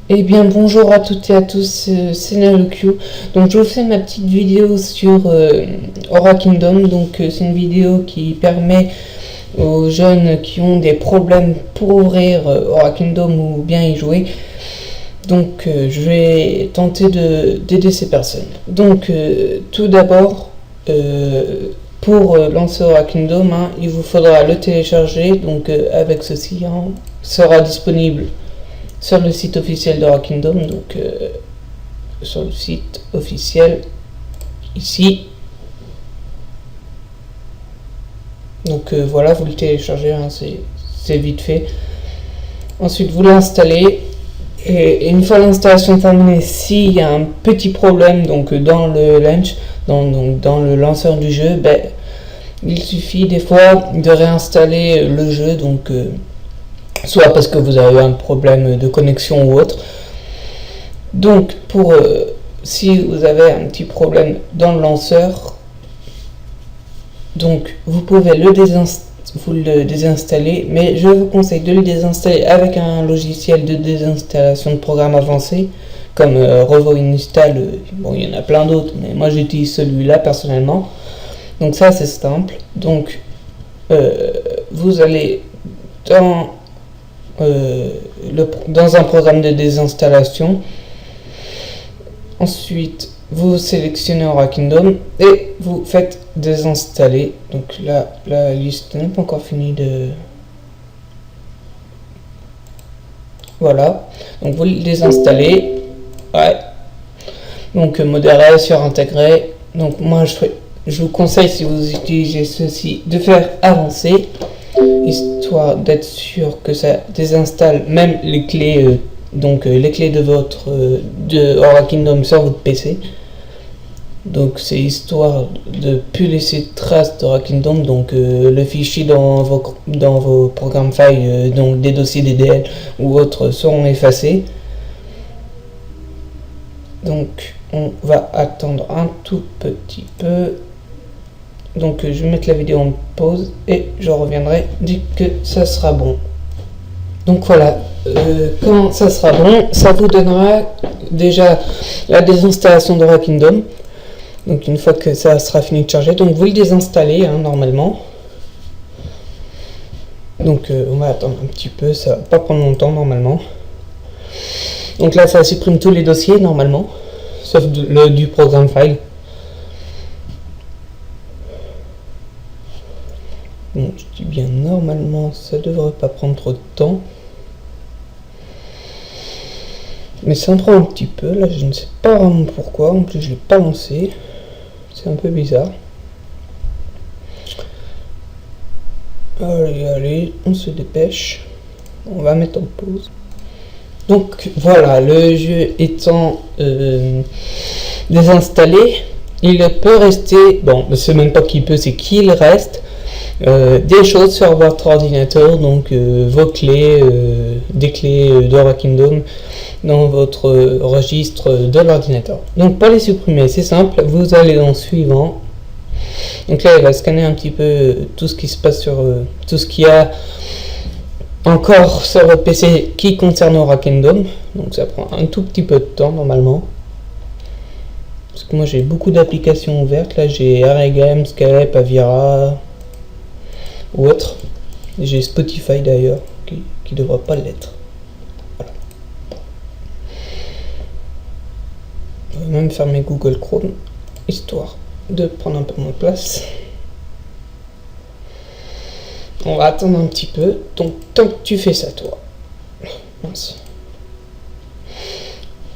Eh bien bonjour à toutes et à tous, c'est NaloQ. Donc je vous fais ma petite vidéo sur Aura Kingdom. Donc c'est une vidéo qui permet aux jeunes qui ont des problèmes pour ouvrir Aura Kingdom ou bien y jouer. Donc je vais tenter d'aider ces personnes. Donc tout d'abord, pour lancer Aura Kingdom, il vous faudra le télécharger. Donc avec ceci, sera disponible sur le site officiel d'Aura Kingdom, donc sur le site officiel ici. Donc voilà, vous le téléchargez, c'est vite fait. Ensuite vous l'installez et une fois l'installation terminée, s'il y a un petit problème donc dans le launch, dans le lanceur du jeu, il suffit des fois de réinstaller le jeu, donc soit parce que vous avez un problème de connexion ou autre. Donc si vous avez un petit problème dans le lanceur, donc vous pouvez le désinstaller, mais je vous conseille de le désinstaller avec un logiciel de désinstallation de programme avancé comme Revo Install. Bon, il y en a plein d'autres, mais moi j'utilise celui-là personnellement. Donc ça c'est simple. Donc vous allez dans un programme de désinstallation. Ensuite vous sélectionnez Aura Kingdom et vous faites désinstaller. Donc là la liste n'est pas encore finie de... Voilà, donc vous le désinstallez. Ouais, donc modéré sur intégré. Donc moi je vous conseille, si vous utilisez ceci, de faire avancer, histoire d'être sûr que ça désinstalle même les clés, les clés de Aura Kingdom sur votre PC. Donc c'est histoire de plus laisser de traces d'Aura Kingdom. Donc le fichier dans vos programmes files, donc des dossiers DDL ou autres, seront effacés. Donc on va attendre un tout petit peu. Donc je vais mettre la vidéo en pause et je reviendrai dès que ça sera bon. Donc voilà, quand ça sera bon, ça vous donnera déjà la désinstallation d'Aura Kingdom. Donc une fois que ça sera fini de charger, donc vous le désinstallez normalement. Donc on va attendre un petit peu, ça va pas prendre longtemps normalement. Donc là ça supprime tous les dossiers normalement, sauf du programme file. Bon, je dis bien normalement, ça devrait pas prendre trop de temps. Mais ça me prend un petit peu, là je ne sais pas vraiment pourquoi, en plus je l'ai pas lancé. C'est un peu bizarre. Allez, on se dépêche. On va mettre en pause. Donc voilà, le jeu étant désinstallé, il peut rester, bon, c'est même pas qu'il peut, c'est qu'il reste des choses sur votre ordinateur, donc vos clés, des clés d'Aura Kingdom dans votre registre de l'ordinateur. Donc pour les supprimer, c'est simple, vous allez dans suivant. Donc là il va scanner un petit peu tout ce qui se passe sur tout ce qu'il y a encore sur votre PC qui concerne Aura Kingdom. Donc ça prend un tout petit peu de temps normalement, parce que moi j'ai beaucoup d'applications ouvertes. Là j'ai RGame, Skype, Avira ou autre. J'ai Spotify d'ailleurs qui ne devrait pas l'être. Voilà. Je vais même fermer Google Chrome histoire de prendre un peu moins de place. On va attendre un petit peu. Donc tant que tu fais ça, toi. Mince.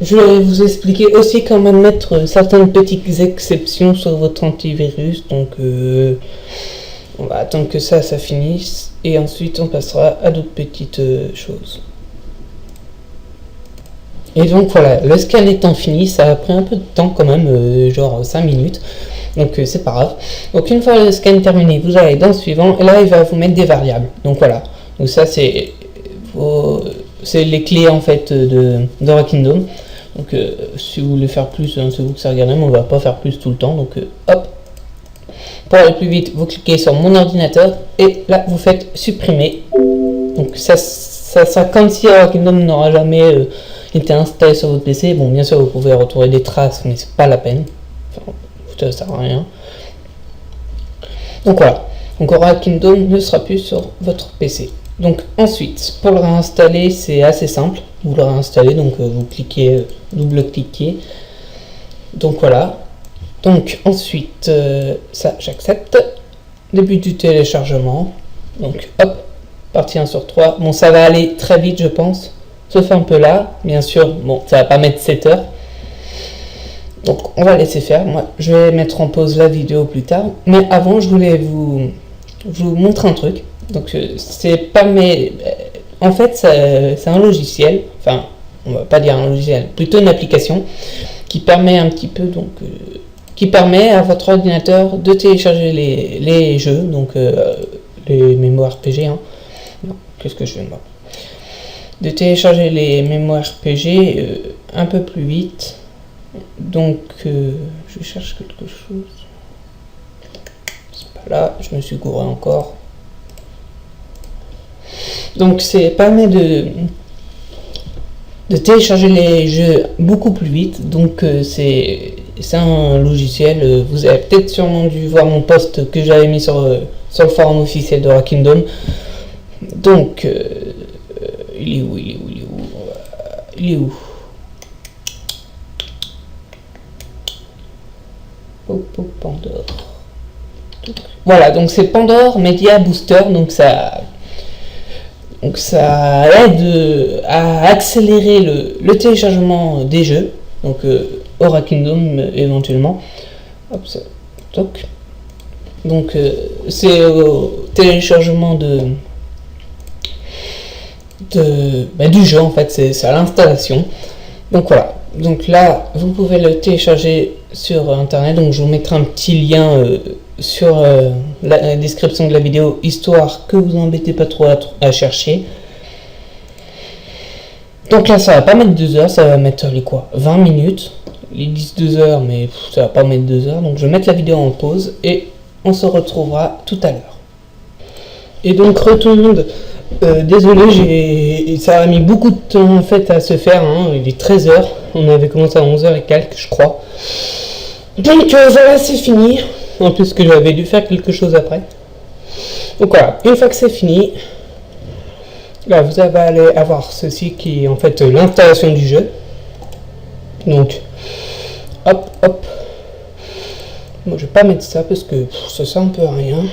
Je vais vous expliquer aussi comment mettre certaines petites exceptions sur votre antivirus. Donc on va attendre que ça finisse et ensuite on passera à d'autres petites choses. Et donc voilà, le scan étant fini, ça a pris un peu de temps quand même, genre 5 minutes. Donc c'est pas grave. Donc une fois le scan terminé, vous allez dans le suivant et là il va vous mettre des variables. Donc voilà. Donc ça c'est les clés en fait d'Aura Kingdom. Donc si vous voulez faire plus, c'est vous que ça regarde, mais on va pas faire plus tout le temps. Donc hop. Pour aller plus vite, vous cliquez sur mon ordinateur et là vous faites supprimer. Donc ça sera comme si Aura Kingdom n'aura jamais était installé sur votre PC. Bon, bien sûr, vous pouvez retrouver des traces, mais c'est pas la peine. Enfin, ça sert à rien. Donc voilà. Donc Aura Kingdom ne sera plus sur votre PC. Donc ensuite, pour le réinstaller, c'est assez simple. Vous le réinstallez, donc vous cliquez, double-cliquez. Donc voilà. Donc ensuite, ça j'accepte. Début du téléchargement. Donc hop, partie 1 sur 3. Bon, ça va aller très vite, je pense. Sauf un peu là, bien sûr. Bon, ça va pas mettre 7 heures. Donc on va laisser faire. Moi, je vais mettre en pause la vidéo plus tard. Mais avant, je voulais vous montrer un truc. Donc c'est pas mes... En fait, c'est un logiciel. Enfin, on va pas dire un logiciel, plutôt une application qui permet un petit peu donc qui permet à votre ordinateur de télécharger les jeux, donc les MMORPG. Hein. Qu'est-ce que je viens de voir? De télécharger les MMORPG un peu plus vite. Donc, je cherche quelque chose. C'est pas là, je me suis gouré encore. Donc, c'est permet de télécharger les jeux beaucoup plus vite. Donc, c'est un logiciel. Vous avez peut-être sûrement dû voir mon post que j'avais mis sur le forum officiel d'Aura Kingdom. Donc, il est où Pandore. Voilà, donc c'est Pandore Media Booster, donc ça aide à accélérer le téléchargement des jeux, donc Aura Kingdom éventuellement. Hop, ça, toc. Donc c'est au téléchargement du jeu en fait, c'est à l'installation. Donc voilà, donc là vous pouvez le télécharger sur internet, donc je vous mettrai un petit lien sur la description de la vidéo, histoire que vous embêtez pas trop à chercher. Donc là ça va pas mettre 2 heures, ça va mettre les 20 minutes. Ils disent 2 heures, mais ça va pas mettre 2 heures, donc je vais mettre la vidéo en pause et on se retrouvera tout à l'heure. Et donc tout le monde, désolé, ça a mis beaucoup de temps en fait à se faire, hein. Il est 13 heures, on avait commencé à 11 heures et quelques je crois. Donc voilà, c'est fini. En plus que j'avais dû faire quelque chose après. Donc voilà, une fois que c'est fini, là vous allez avoir ceci qui est en fait l'installation du jeu. Donc hop hop. Moi je vais pas mettre ça parce que ça sert un peu à rien.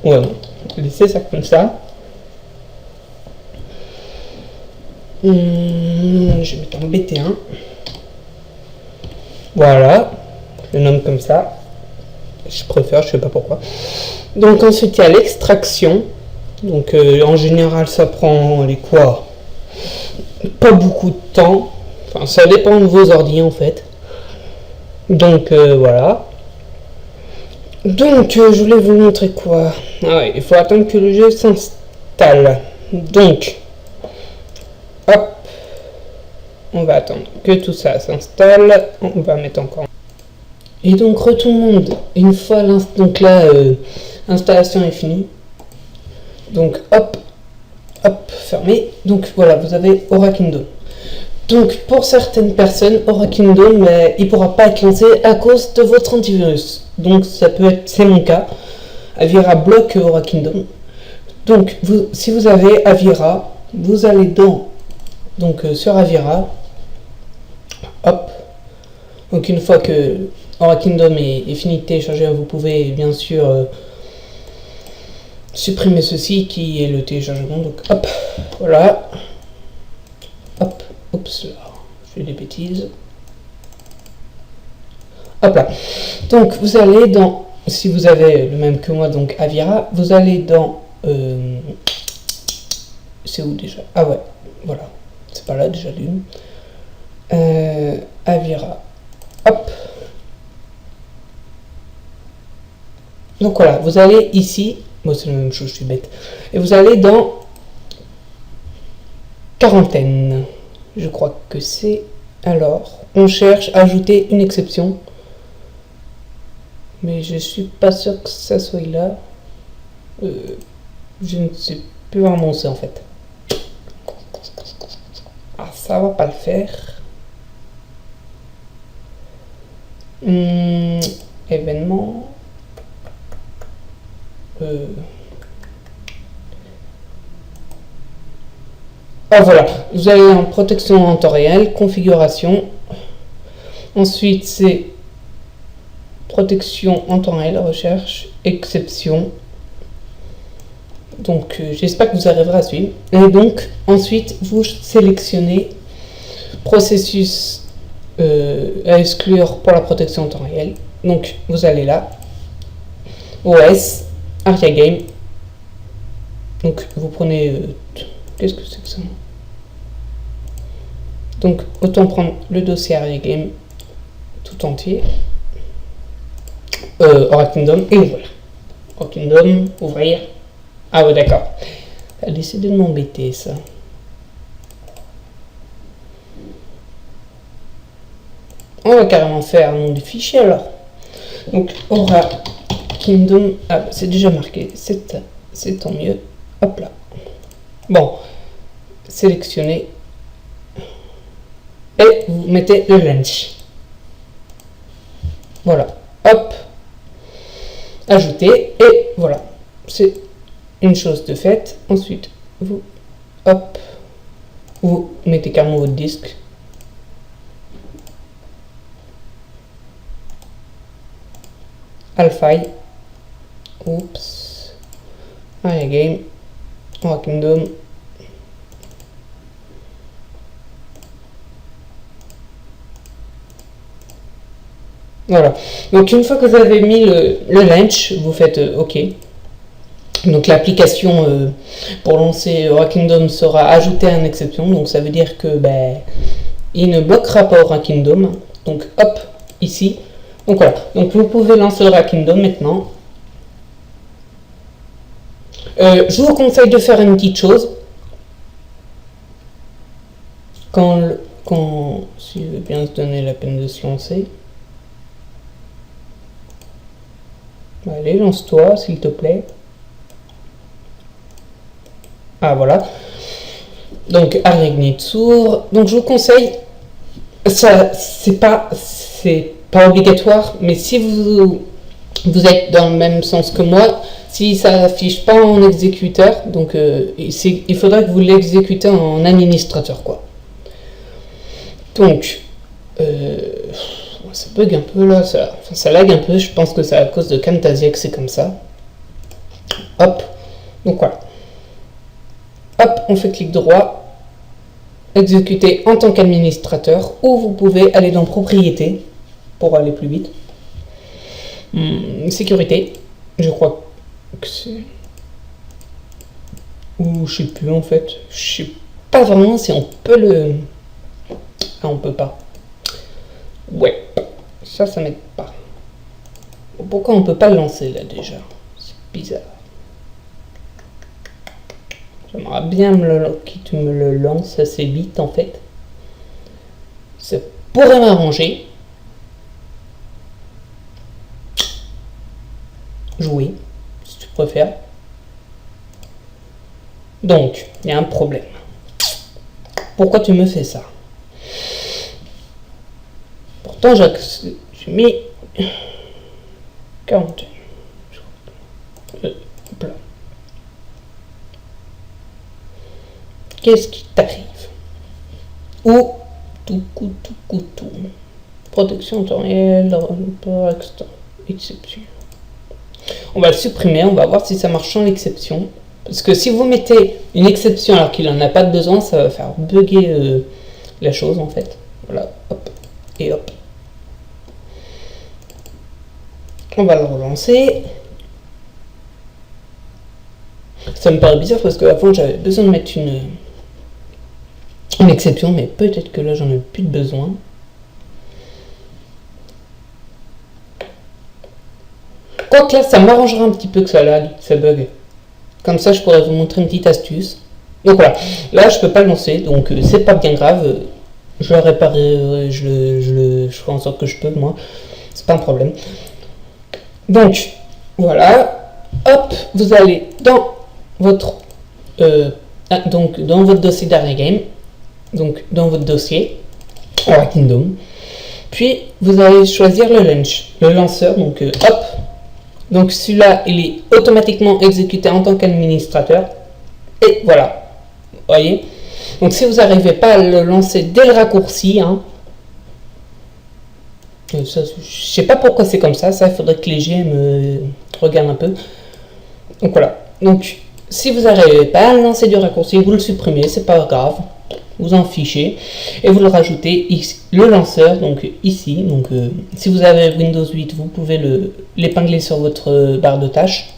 Ouais, laissez ça comme ça. Je vais mettre en BT1. Voilà, je le nomme comme ça. Je préfère, je sais pas pourquoi. Donc ensuite il y a l'extraction. Donc en général ça prend pas beaucoup de temps. Enfin ça dépend de vos ordi en fait. Donc voilà. Donc je voulais vous montrer quoi. Ah ouais, il faut attendre que le jeu s'installe. Donc hop, on va attendre que tout ça s'installe. On va mettre encore. Et donc tout le monde, une fois l'installation est finie. Donc hop, hop, fermé. Donc voilà, vous avez Aura Kingdom. Donc pour certaines personnes, Aura Kingdom, il ne pourra pas être lancé à cause de votre antivirus. Donc ça peut être, c'est mon cas. Avira bloque Aura Kingdom. Donc si vous avez Avira, vous allez sur Avira. Hop. Donc une fois que Aura Kingdom est fini de télécharger, vous pouvez bien sûr supprimer ceci qui est le téléchargement. Donc hop, voilà. Hop. Oups, là, je fais des bêtises. Hop là. Donc, vous allez dans, si vous avez le même que moi, donc Avira, vous allez dans, c'est où déjà? Ah ouais, voilà. C'est pas là déjà d'une. Avira. Hop. Donc voilà, vous allez ici. Moi, c'est la même chose, je suis bête. Et vous allez dans quarantaine. Je crois que c'est... Alors, on cherche à ajouter une exception. Mais je suis pas sûr que ça soit là. Je ne sais plus vraiment où c'est en fait. Ah, ça va pas le faire. Événement. Ah voilà, vous allez en protection en temps réel, configuration. Ensuite c'est protection en temps réel, recherche, exception. Donc j'espère que vous arriverez à suivre. Et donc ensuite vous sélectionnez processus à exclure pour la protection en temps réel. Donc vous allez là, OS, Aria Game. Donc vous prenez qu'est-ce que c'est que ça? Donc autant prendre le dossier Aria Game tout entier. Aura Kingdom et voilà. Aura Kingdom, ouvrir. Ah ouais d'accord. Ça a décidé de m'embêter ça. On va carrément faire un nom du fichier alors. Donc Aura Kingdom. Ah c'est déjà marqué. C'est tant mieux. Hop là. Bon. Sélectionnez. Et vous mettez le launch. Voilà. Hop. Ajouter. Et voilà. C'est une chose de faite. Ensuite, vous, hop, vous mettez carrément votre disque. Alpha. Oups. Aria Game. Aura Kingdom. Voilà. Donc une fois que vous avez mis le launch, vous faites OK. Donc l'application pour lancer Aura Kingdom sera ajoutée à une exception. Donc ça veut dire que il ne bloquera pas Aura Kingdom. Donc hop, ici. Donc voilà. Donc vous pouvez lancer Aura Kingdom maintenant. Je vous conseille de faire une petite chose. Si veut bien se donner la peine de se lancer. Allez, lance-toi, s'il te plaît. Ah, voilà. Donc, Aria Ignite s'ouvre. Donc, je vous conseille, ça, c'est pas obligatoire, mais si vous êtes dans le même sens que moi, si ça n'affiche pas en exécuteur, donc il faudra que vous l'exécutez en administrateur, quoi. Donc, ça bug un peu là, ça lag un peu, je pense que c'est à cause de Camtasia que c'est comme ça. Hop, donc voilà. Hop, on fait clic droit, exécuter en tant qu'administrateur, ou vous pouvez aller dans propriété pour aller plus vite. Sécurité, je crois que c'est... Ou je sais plus en fait, je sais pas vraiment si on peut le... Ah, on peut pas. Ouais, ça m'aide pas. Pourquoi on peut pas le lancer là déjà? C'est bizarre. J'aimerais bien qu'il me le lance assez vite en fait. Ça pourrait m'arranger. Jouer, si tu préfères. Donc, il y a un problème. Pourquoi tu me fais ça? Pourtant, j'ai mis 40. Qu'est-ce qui t'arrive? Ou tout. Protection temps réel, exception. On va le supprimer, on va voir si ça marche sans l'exception. Parce que si vous mettez une exception alors qu'il n'en a pas de besoin, ça va faire bugger la chose en fait. Voilà, hop, et hop. On va le relancer. Ça me paraît bizarre parce qu'avant j'avais besoin de mettre une exception, mais peut-être que là j'en ai plus de besoin. Quoique là ça m'arrangera un petit peu que ça lag, ça bug. Comme ça je pourrais vous montrer une petite astuce. Donc voilà, là je peux pas le lancer, donc c'est pas bien grave. Je le réparerai, je ferai en sorte que je peux moi. C'est pas un problème. Donc, voilà. Hop, vous allez dans votre, dans votre dossier d'AreaGame. Donc, dans votre dossier, Aura Kingdom. Puis, vous allez choisir le lanceur. Donc, hop. Donc, celui-là, il est automatiquement exécuté en tant qu'administrateur. Et voilà. Vous voyez. Donc, si vous n'arrivez pas à le lancer dès le raccourci, hein, ça, je sais pas pourquoi c'est comme ça. Ça, il faudrait que les GM regardent un peu. Donc, voilà. Donc, si vous n'arrivez pas à le lancer du raccourci, vous le supprimez. C'est pas grave. Vous en fichez et vous le rajoutez ici, le lanceur, donc ici. Donc si vous avez Windows 8, vous pouvez l'épingler sur votre barre de tâches.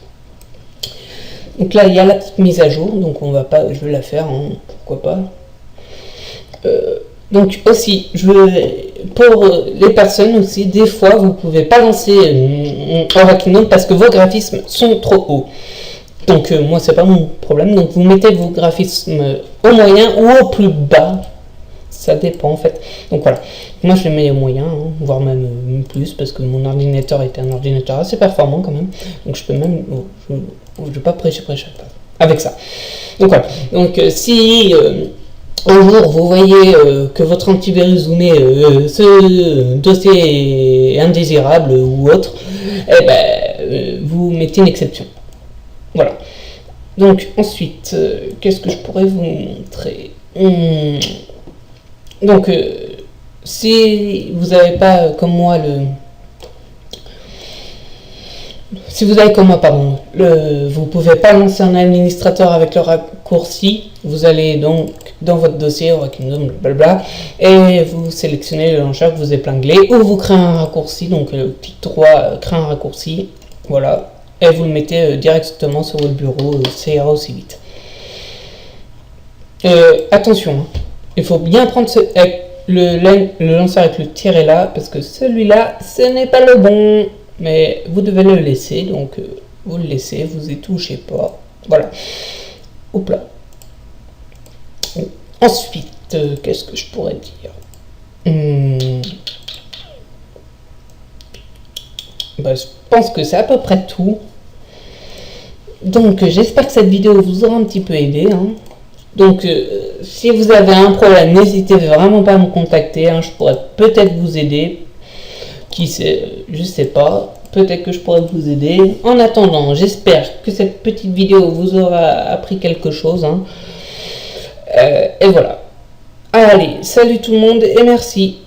Donc là il y a la petite mise à jour, donc on va pas, je vais la faire, hein, pourquoi pas. Donc aussi, pour les personnes aussi, des fois vous pouvez pas lancer Aura Kingdom parce que vos graphismes sont trop hauts. Donc moi c'est pas mon problème, donc vous mettez vos graphismes au moyen ou au plus bas, ça dépend en fait. Donc voilà, moi je les mets au moyen, hein, voire même plus, parce que mon ordinateur était un ordinateur assez performant quand même, donc je peux même, je vais pas prêcher avec ça. Donc voilà, donc si un jour vous voyez que votre antivirus vous met ce dossier est indésirable ou autre, eh ben vous mettez une exception. Voilà. Donc ensuite, qu'est-ce que je pourrais vous montrer? Donc si vous n'avez pas comme moi si vous avez comme moi, pardon, vous pouvez pas lancer un administrateur avec le raccourci, vous allez donc dans votre dossier Aura Kingdom, blablabla, et vous sélectionnez le launcher que vous épinglez, ou vous créez un raccourci, donc clic droit, créer un raccourci, voilà. Et vous le mettez directement sur votre bureau, ça ira aussi vite. Attention, hein, il faut bien prendre le lanceur avec le tiret là, parce que celui-là, ce n'est pas le bon, mais vous devez le laisser, donc vous le laissez, vous y touchez pas, voilà. Hop là. Ensuite, qu'est-ce que je pourrais dire? Bah, je pense que c'est à peu près tout. Donc j'espère que cette vidéo vous aura un petit peu aidé. Hein. Donc si vous avez un problème, n'hésitez vraiment pas à me contacter. Hein. Je pourrais peut-être vous aider. Qui sait, je sais pas. Peut-être que je pourrais vous aider. En attendant, j'espère que cette petite vidéo vous aura appris quelque chose. Hein. Et voilà. Allez, salut tout le monde et merci.